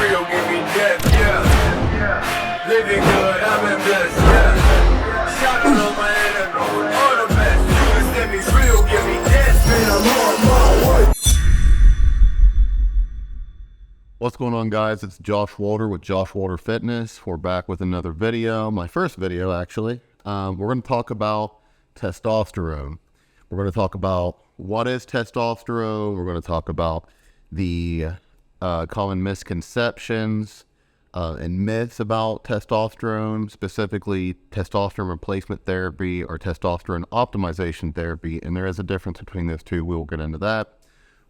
real, give me death, yeah. Living good, I'm in bliss, yeah. Shout out on my enemies, all the best. You can me real, give me death, man, I'm on my way. What's going on, guys? It's Josh Walter with Josh Walter Fitness. We're back with another video, my first video actually. We're going to talk about testosterone. We're going to talk about what is testosterone. We're going to talk about the common misconceptions and myths about testosterone, specifically testosterone replacement therapy or testosterone optimization therapy. And there is a difference between those two. We'll get into that.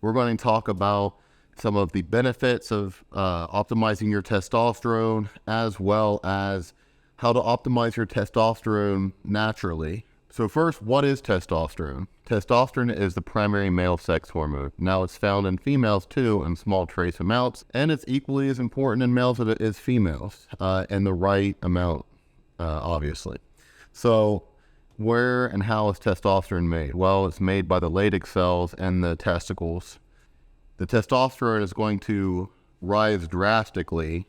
We're going to talk about some of the benefits of optimizing your testosterone, as well as how to optimize your testosterone naturally. So first, what is testosterone? Testosterone is the primary male sex hormone. Now, it's found in females too in small trace amounts, and it's equally as important in males as it is females, in the right amount, obviously. So where and how is testosterone made? Well, it's made by the Leydig cells and the testicles. The testosterone is going to rise drastically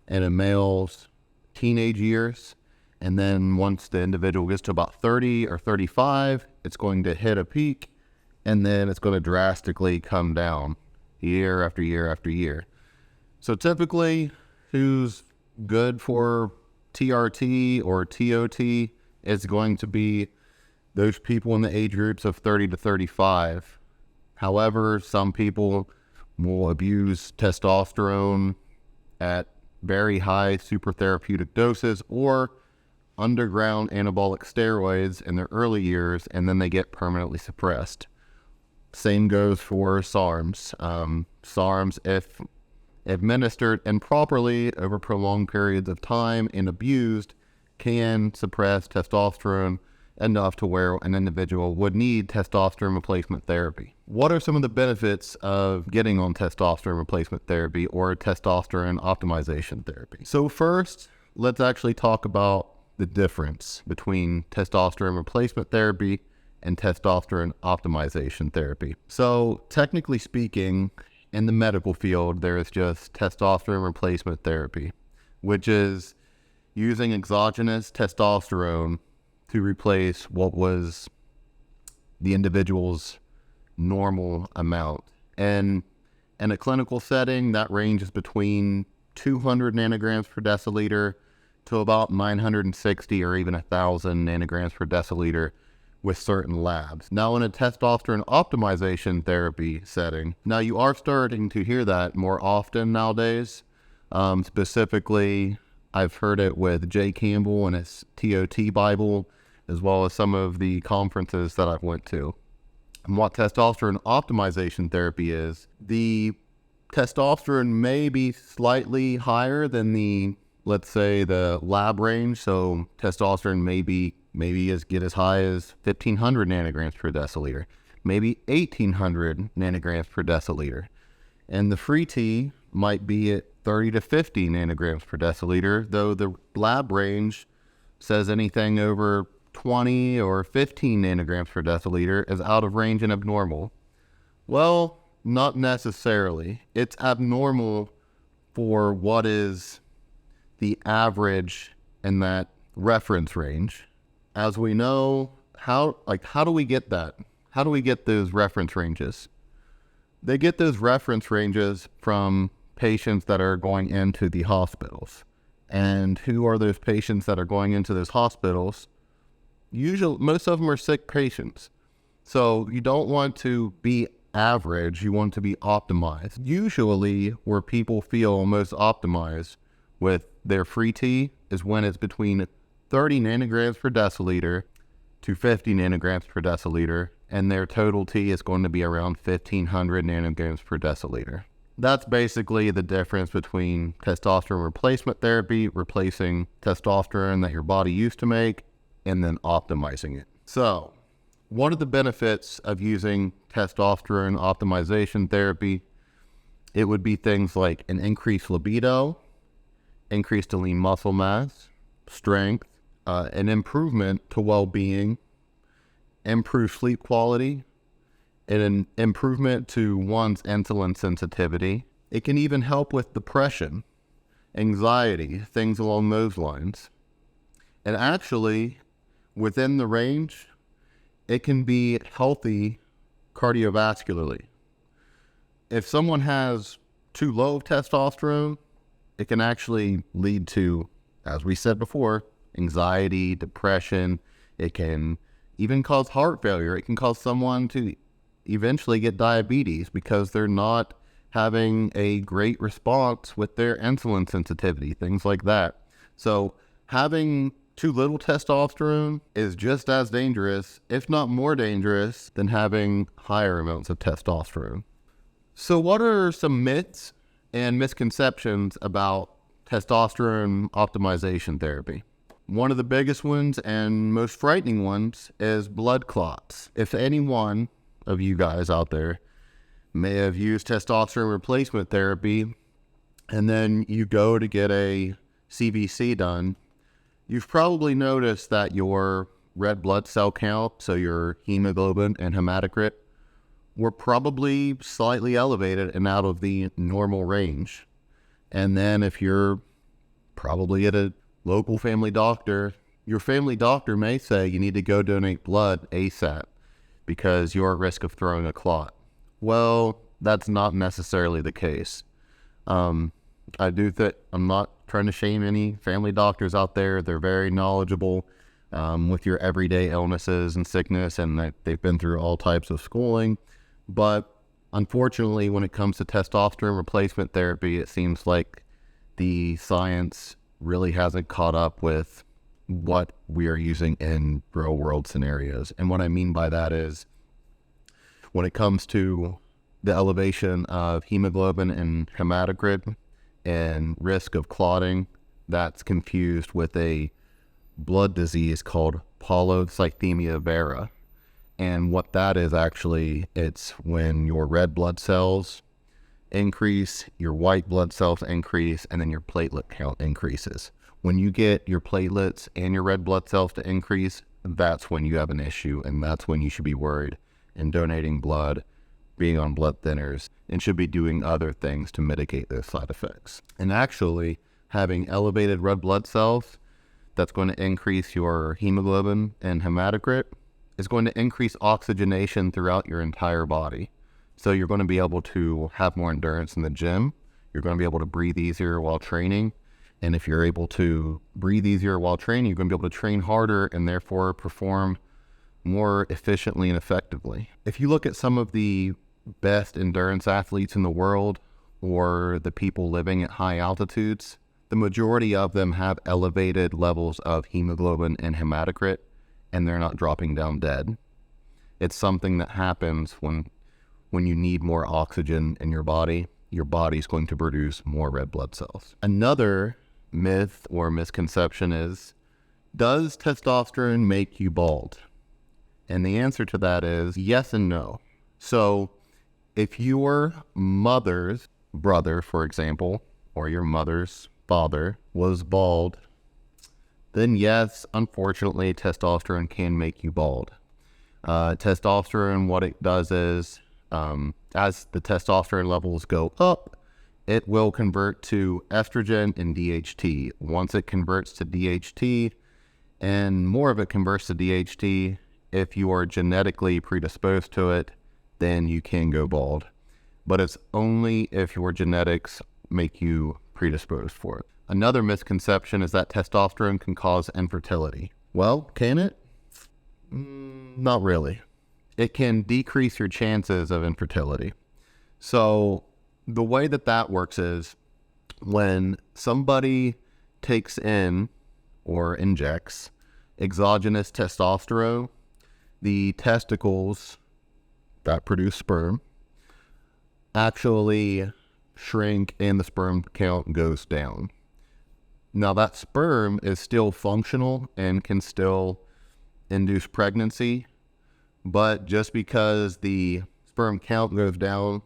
in a male's teenage years. And then once the individual gets to about 30 or 35, it's going to hit a peak, and then it's going to drastically come down year after year after year. So typically, who's good for TRT or TOT is going to be those people in the age groups of 30 to 35. However, some people will abuse testosterone at very high super therapeutic doses or underground anabolic steroids in their early years, and then they get permanently suppressed. Same goes for SARMs. SARMs, if administered improperly over prolonged periods of time and abused, can suppress testosterone enough to where an individual would need testosterone replacement therapy. What are some of the benefits of getting on testosterone replacement therapy or testosterone optimization therapy? So first, let's actually talk about the difference between testosterone replacement therapy and testosterone optimization therapy. So technically speaking, in the medical field, there is just testosterone replacement therapy, which is using exogenous testosterone to replace what was the individual's normal amount. And in a clinical setting, that ranges between 200 nanograms per deciliter to about 960 or even 1,000 nanograms per deciliter with certain labs. Now, in a testosterone optimization therapy setting, now you are starting to hear that more often nowadays. Specifically, I've heard it with Jay Campbell and his TOT Bible, as well as some of the conferences that I've went to. And what testosterone optimization therapy is, the testosterone may be slightly higher than the, let's say, the lab range. So testosterone maybe get as high as 1,500 nanograms per deciliter, maybe 1,800 nanograms per deciliter. And the free T might be at 30 to 50 nanograms per deciliter, though the lab range says anything over 20 or 15 nanograms per deciliter is out of range and abnormal. Well, not necessarily. It's abnormal for what is the average in that reference range. As we know, how do we get that? How do we get those reference ranges? They get those reference ranges from patients that are going into the hospitals. And who are those patients that are going into those hospitals? Usually, most of them are sick patients. So you don't want to be average, you want to be optimized. Usually where people feel most optimized with their free T is when it's between 30 nanograms per deciliter to 50 nanograms per deciliter, and their total T is going to be around 1,500 nanograms per deciliter. That's basically the difference between testosterone replacement therapy, replacing testosterone that your body used to make, and then optimizing it. So, what are the benefits of using testosterone optimization therapy? It would be things like an increased libido, increased lean muscle mass, strength, an improvement to well-being, improved sleep quality, and an improvement to one's insulin sensitivity, It can even help with depression, anxiety, things along those lines. And actually, within the range, it can be healthy cardiovascularly. If someone has too low of testosterone, it can actually lead to, as we said before, anxiety, depression. It can even cause heart failure. It can cause someone to eventually get diabetes because they're not having a great response with their insulin sensitivity, things like that. So having too little testosterone is just as dangerous, if not more dangerous, than having higher amounts of testosterone. So what are some myths and misconceptions about testosterone optimization therapy? One of the biggest ones and most frightening ones is blood clots. If any one of you guys out there may have used testosterone replacement therapy and then you go to get a CBC done, you've probably noticed that your red blood cell count, so your hemoglobin and hematocrit, were probably slightly elevated and out of the normal range. And then if you're probably at a local family doctor, your family doctor may say you need to go donate blood ASAP because you're at risk of throwing a clot. Well, that's not necessarily the case. I do think, I'm not trying to shame any family doctors out there. They're very knowledgeable with your everyday illnesses and sickness, and they've been through all types of schooling. But unfortunately, when it comes to testosterone replacement therapy, it seems like the science really hasn't caught up with what we are using in real world scenarios. And what I mean by that is when it comes to the elevation of hemoglobin and hematocrit and risk of clotting, that's confused with a blood disease called polycythemia vera. And what that is actually, it's when your red blood cells increase, your white blood cells increase, and then your platelet count increases. When you get your platelets and your red blood cells to increase, that's when you have an issue, and that's when you should be worried and donating blood, being on blood thinners, and should be doing other things to mitigate those side effects. And actually, having elevated red blood cells, that's going to increase your hemoglobin and hematocrit, is going to increase oxygenation throughout your entire body. So you're going to be able to have more endurance in the gym. You're going to be able to breathe easier while training. And if you're able to breathe easier while training, you're going to be able to train harder and therefore perform more efficiently and effectively. If you look at some of the best endurance athletes in the world or the people living at high altitudes, the majority of them have elevated levels of hemoglobin and hematocrit, and they're not dropping down dead. It's something that happens when you need more oxygen in your body's going to produce more red blood cells. Another myth or misconception is, does testosterone make you bald? And the answer to that is yes and no. So if your mother's brother, for example, or your mother's father was bald, then yes, unfortunately, testosterone can make you bald. Testosterone, what it does is, as the testosterone levels go up, it will convert to estrogen and DHT. Once it converts to DHT, and more of it converts to DHT, if you are genetically predisposed to it, then you can go bald. But it's only if your genetics make you predisposed for it. Another misconception is that testosterone can cause infertility. Well, can it? Not really. It can decrease your chances of infertility. So the way that works is when somebody takes in or injects exogenous testosterone, the testicles that produce sperm actually shrink and the sperm count goes down. Now that sperm is still functional and can still induce pregnancy, but just because the sperm count goes down,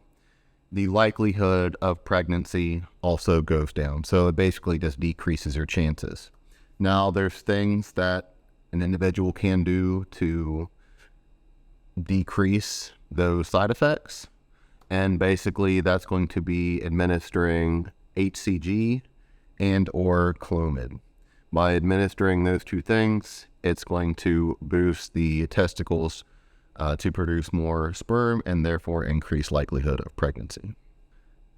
the likelihood of pregnancy also goes down. So it basically just decreases your chances. Now there's things that an individual can do to decrease those side effects. And basically that's going to be administering HCG and or Clomid. By administering those two things, it's going to boost the testicles to produce more sperm and therefore increase likelihood of pregnancy.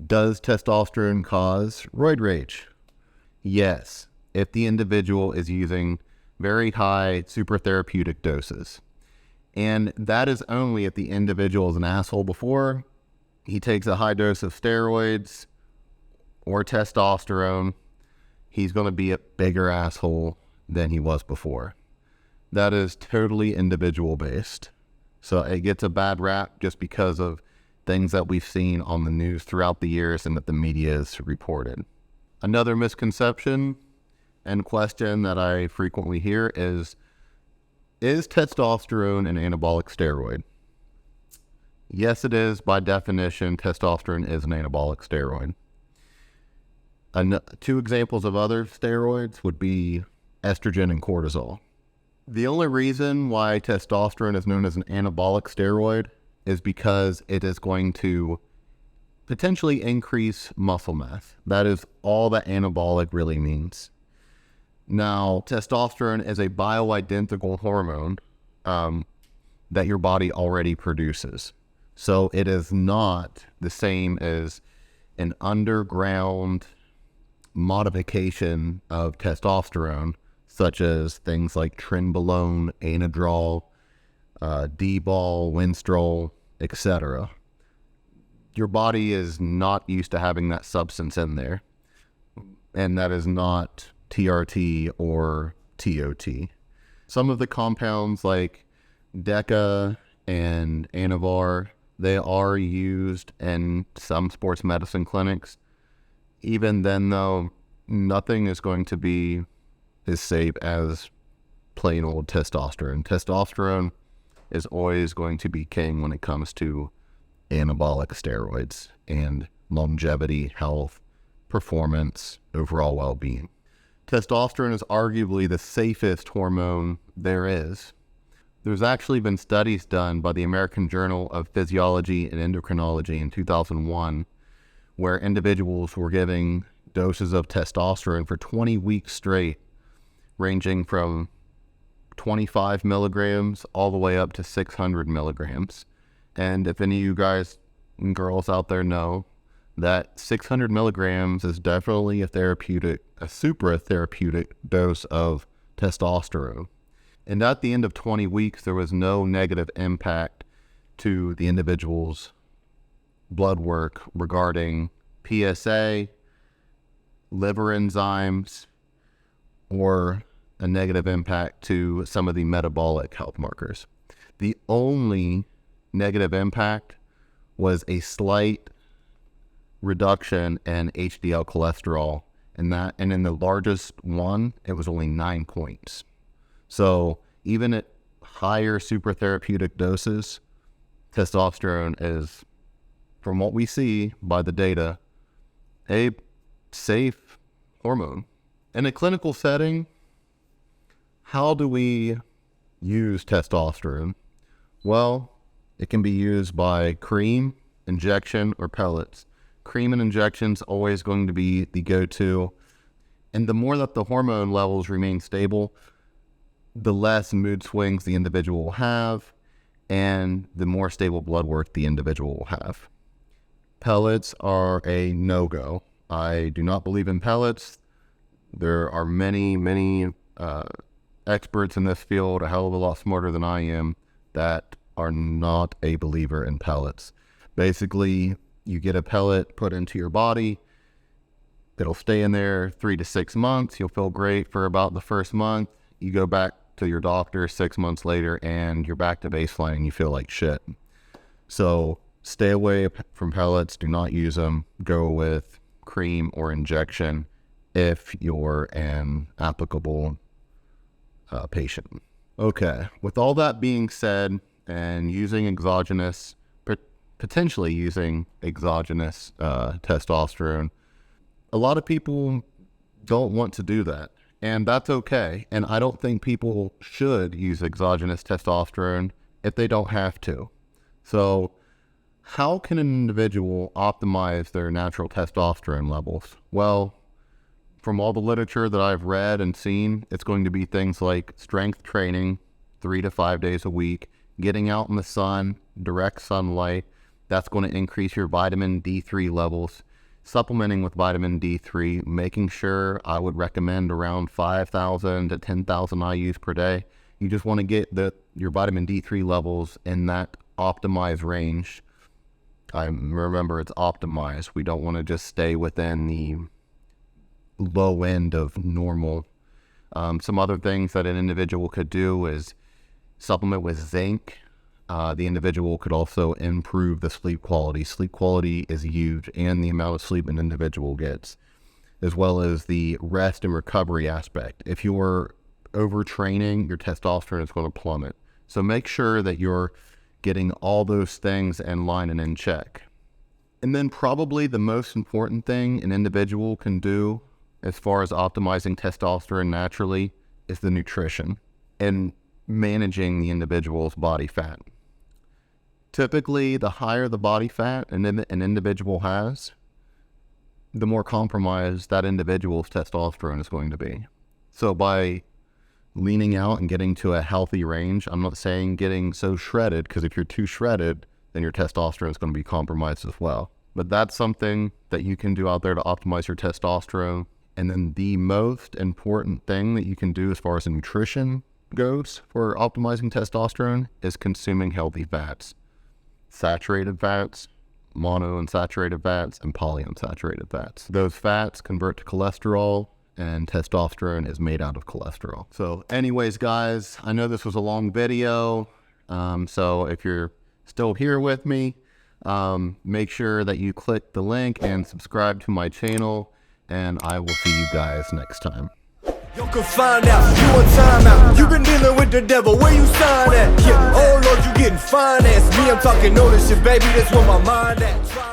Does testosterone cause roid rage? Yes, if the individual is using very high super therapeutic doses. And that is only if the individual is an asshole before he takes a high dose of steroids or testosterone. He's going to be a bigger asshole than he was before. That is totally individual based. So it gets a bad rap just because of things that we've seen on the news throughout the years and that the media has reported. Another misconception and question that I frequently hear is testosterone an anabolic steroid? Yes, it is. By definition, testosterone is an anabolic steroid. Two examples of other steroids would be estrogen and cortisol. The only reason why testosterone is known as an anabolic steroid is because it is going to potentially increase muscle mass. That is all that anabolic really means. Now, testosterone is a bioidentical hormone that your body already produces. So it is not the same as an underground modification of testosterone, such as things like trenbolone, anadrol, D-bol, winstrol, etc. Your body is not used to having that substance in there, and that is not TRT or TOT. Some of the compounds like DECA and Anavar, they are used in some sports medicine clinics. Even then, though, nothing is going to be as safe as plain old testosterone. Testosterone is always going to be king when it comes to anabolic steroids and longevity, health, performance, overall well-being. Testosterone is arguably the safest hormone there is. There's actually been studies done by the American Journal of Physiology and Endocrinology in 2001 where individuals were giving doses of testosterone for 20 weeks straight, ranging from 25 milligrams all the way up to 600 milligrams. And if any of you guys and girls out there know that 600 milligrams is definitely a super therapeutic dose of testosterone. And at the end of 20 weeks, there was no negative impact to the individual's blood work regarding PSA, liver enzymes, or a negative impact to some of the metabolic health markers. The only negative impact was a slight reduction in HDL cholesterol, and in the largest one, it was only 9 points. So even at higher super therapeutic doses, testosterone is, from what we see by the data, a safe hormone. In a clinical setting, how do we use testosterone? Well, it can be used by cream, injection, or pellets. Cream and injection's always going to be the go-to. And the more that the hormone levels remain stable, the less mood swings the individual will have, and the more stable blood work the individual will have. Pellets are a no-go. I do not believe in pellets. There are many experts in this field, a hell of a lot smarter than I am, that are not a believer in pellets. Basically, you get a pellet put into your body. It'll stay in there 3 to 6 months. You'll feel great for about the first month. You go back to your doctor 6 months later and you're back to baseline and you feel like shit. So stay away from pellets. Do not use them. Go with cream or injection if you're an applicable patient. Okay, with all that being said, and potentially using exogenous testosterone, a lot of people don't want to do that, and that's okay. And I don't think people should use exogenous testosterone if they don't have to. So How can an individual optimize their natural testosterone levels? Well, from all the literature that I've read and seen, it's going to be things like strength training 3 to 5 days a week, getting out in the sun, direct sunlight. That's going to increase your vitamin D3 levels. Supplementing with vitamin D3, making sure, I would recommend around 5,000 to 10,000 IUs per day. You just want to get your vitamin D3 levels in that optimized range. I remember it's optimized. We don't want to just stay within the low end of normal. Some other things that an individual could do is supplement with zinc. The individual could also improve the sleep quality. Sleep quality is huge, and the amount of sleep an individual gets, as well as the rest and recovery aspect. If you're overtraining, your testosterone is going to plummet. So make sure that you're getting all those things in line and in check. And then probably the most important thing an individual can do as far as optimizing testosterone naturally is the nutrition and managing the individual's body fat. Typically, the higher the body fat an individual has, the more compromised that individual's testosterone is going to be. So by leaning out and getting to a healthy range, I'm not saying getting so shredded, because if you're too shredded, then your testosterone is going to be compromised as well. But that's something that you can do out there to optimize your testosterone. And then the most important thing that you can do as far as nutrition goes for optimizing testosterone is consuming healthy fats. Saturated fats, monounsaturated fats, and polyunsaturated fats. Those fats convert to cholesterol, and testosterone is made out of cholesterol. So anyways, guys, I know this was a long video. So if you're still here with me, make sure that you click the link and subscribe to my channel, and I will see you guys next time. You can find out, you on timeout. You been dealing with the devil, where you sign at? Yeah, oh Lord, you getting financed. Me, I'm talking ownership, baby, that's where my mind at.